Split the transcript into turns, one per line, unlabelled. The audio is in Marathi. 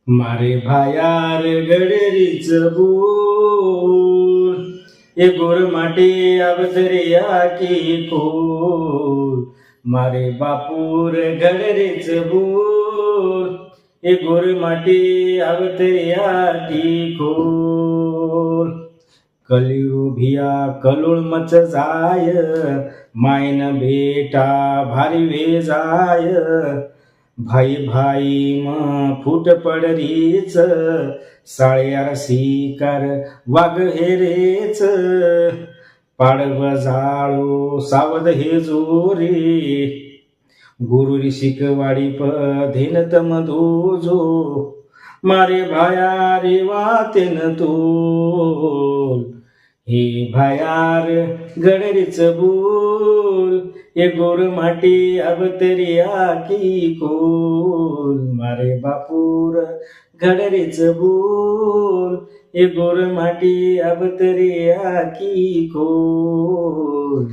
मारे भायार गडरीच बोल, ए गोर माटे अवतरिया की खोल. मारे बापूर गडरीच बोल, ए गोर माटे अवतरिया की खोल. कलियू भिया कलुळ मच जाय, मायन भेटा भारी वे जाय. भाई भाई म फूट पडरीच, साळ्यार शिकार वाघ हेरेच. पाडव जाळो सावध हे जोरी, गुरुरी शिकवाडी पधेन तम दोजो. मारे भाया रे वातेन तोल, हे भायार गडरीच बोल, ए गोर माटी अवतरिया की कोल. मारे बापूर गडरीच बोल, ए गोर माटी अवतरिया की कोल.